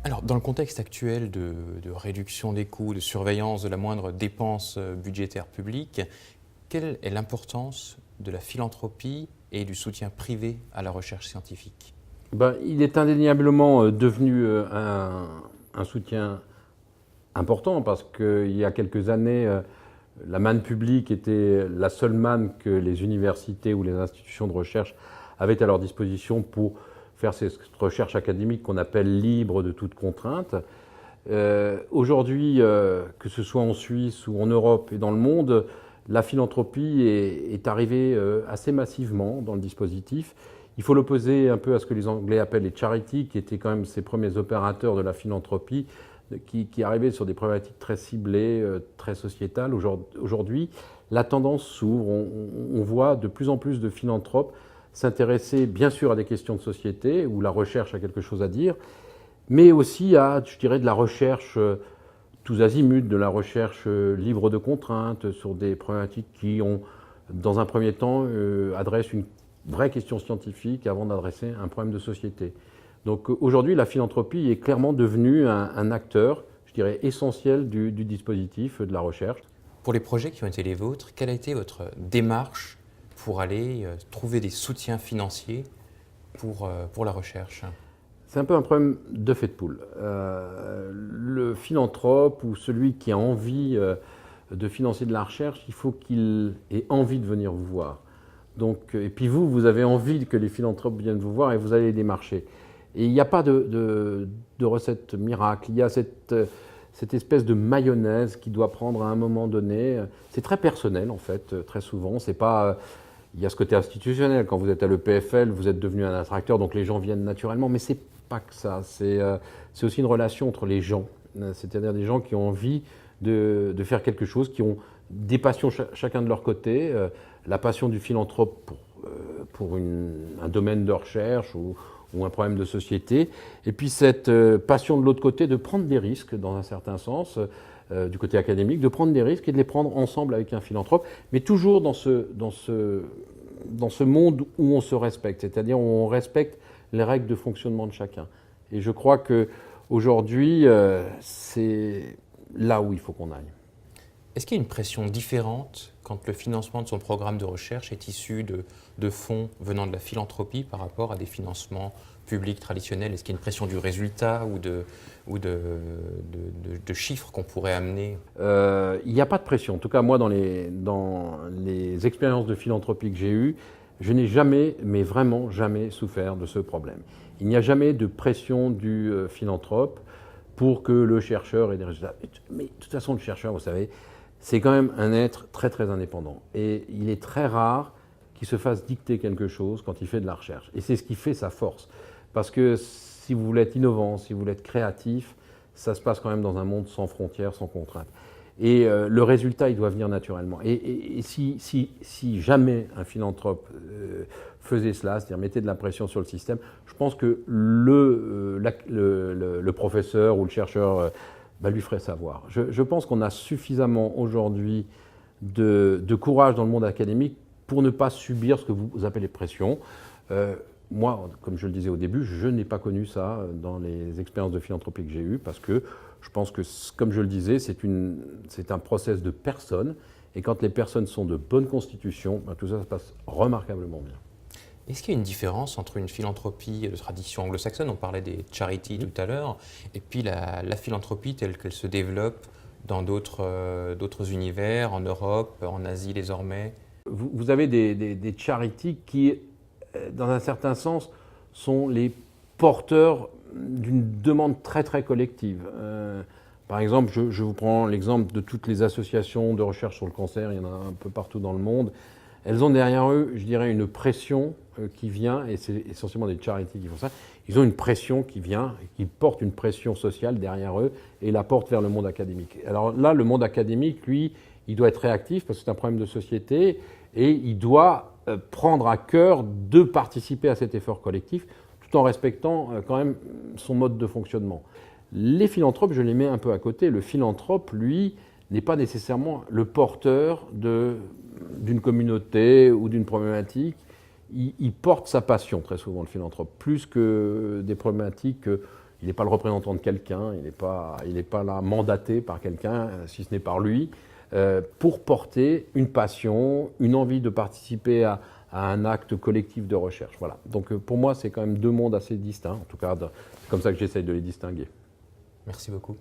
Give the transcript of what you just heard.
Alors, dans le contexte actuel de réduction des coûts, de surveillance de la moindre dépense budgétaire publique, quelle est l'importance de la philanthropie et du soutien privé à la recherche scientifique? Il est indéniablement devenu un soutien important parce qu'il y a quelques années, la manne publique était la seule manne que les universités ou les institutions de recherche avaient à leur disposition pour faire cette recherche académique qu'on appelle libre de toute contrainte. Aujourd'hui, que ce soit en Suisse ou en Europe et dans le monde, la philanthropie est arrivée assez massivement dans le dispositif. Il faut l'opposer un peu à ce que les Anglais appellent les charities, qui étaient quand même ces premiers opérateurs de la philanthropie, qui arrivaient sur des problématiques très ciblées, très sociétales. Aujourd'hui, la tendance s'ouvre. On voit de plus en plus de philanthropes s'intéresser bien sûr à des questions de société, où la recherche a quelque chose à dire, mais aussi à, je dirais, de la recherche tous azimuts, de la recherche libre de contraintes sur des problématiques qui ont, dans un premier temps, adressent une vraie question scientifique avant d'adresser un problème de société. Donc aujourd'hui, la philanthropie est clairement devenue un acteur, je dirais, essentiel du dispositif de la recherche. Pour les projets qui ont été les vôtres, quelle a été votre démarche pour aller trouver des soutiens financiers pour la recherche? C'est un peu un problème de fait de poule. Le philanthrope ou celui qui a envie de financer de la recherche, il faut qu'il ait envie de venir vous voir. Donc, et puis vous avez envie que les philanthropes viennent vous voir et vous allez les démarcher. Et il n'y a pas de recette miracle. Il y a cette espèce de mayonnaise qui doit prendre à un moment donné. C'est très personnel en fait, très souvent. C'est pas, il y a ce côté institutionnel. Quand vous êtes à l'EPFL, vous êtes devenu un attracteur, donc les gens viennent naturellement. Mais c'est pas que ça. C'est aussi une relation entre les gens. C'est-à-dire des gens qui ont envie de faire quelque chose, qui ont des passions chacun de leur côté. La passion du philanthrope pour un domaine de recherche ou un problème de société. Et puis cette passion de l'autre côté de prendre des risques, dans un certain sens, du côté académique, de prendre des risques et de les prendre ensemble avec un philanthrope, mais toujours dans ce monde où on se respecte, c'est-à-dire où on respecte les règles de fonctionnement de chacun. Et je crois qu'aujourd'hui, c'est là où il faut qu'on aille. Est-ce qu'il y a une pression différente quand le financement de son programme de recherche est issu de fonds venant de la philanthropie par rapport à des financements publics traditionnels? Est-ce qu'il y a une pression du résultat ou de chiffres qu'on pourrait amener? Il n'y a pas de pression. En tout cas, moi, dans les expériences de philanthropie que j'ai eues, je n'ai jamais, mais vraiment jamais souffert de ce problème. Il n'y a jamais de pression du philanthrope pour que le chercheur ait des résultats. Mais de toute façon, le chercheur, vous savez, c'est quand même un être très très indépendant. Et il est très rare qu'il se fasse dicter quelque chose quand il fait de la recherche. Et c'est ce qui fait sa force. Parce que si vous voulez être innovant, si vous voulez être créatif, ça se passe quand même dans un monde sans frontières, sans contraintes. Et le résultat, il doit venir naturellement. Et si jamais un philanthrope faisait cela, c'est-à-dire mettait de la pression sur le système, je pense que le professeur ou le chercheur lui ferait savoir. Je pense qu'on a suffisamment aujourd'hui de courage dans le monde académique pour ne pas subir ce que vous appelez pression. Moi, comme je le disais au début, je n'ai pas connu ça dans les expériences de philanthropie que j'ai eues parce que je pense que, comme je le disais, c'est un process de personnes et quand les personnes sont de bonne constitution, tout ça se passe remarquablement bien. Est-ce qu'il y a une différence entre une philanthropie de tradition anglo-saxonne, on parlait des charities tout à l'heure, et puis la philanthropie telle qu'elle se développe dans d'autres univers, en Europe, en Asie désormais? Vous avez des charities qui, dans un certain sens, sont les porteurs d'une demande très très collective. Par exemple, je vous prends l'exemple de toutes les associations de recherche sur le cancer, il y en a un peu partout dans le monde. Elles ont derrière eux, je dirais, une pression qui vient, et c'est essentiellement des charities qui font ça, ils ont une pression qui vient, qui porte une pression sociale derrière eux et la porte vers le monde académique. Alors là, le monde académique, lui, il doit être réactif parce que c'est un problème de société et il doit prendre à cœur de participer à cet effort collectif tout en respectant quand même son mode de fonctionnement. Les philanthropes, je les mets un peu à côté. Le philanthrope, lui, n'est pas nécessairement le porteur d'une communauté ou d'une problématique. Il porte sa passion très souvent, le philanthrope, plus que des problématiques Il n'est pas le représentant de quelqu'un, il n'est pas là mandaté par quelqu'un, si ce n'est par lui, pour porter une passion, une envie de participer à un acte collectif de recherche. Voilà. Donc pour moi, c'est quand même deux mondes assez distincts. En tout cas, c'est comme ça que j'essaye de les distinguer. Merci beaucoup.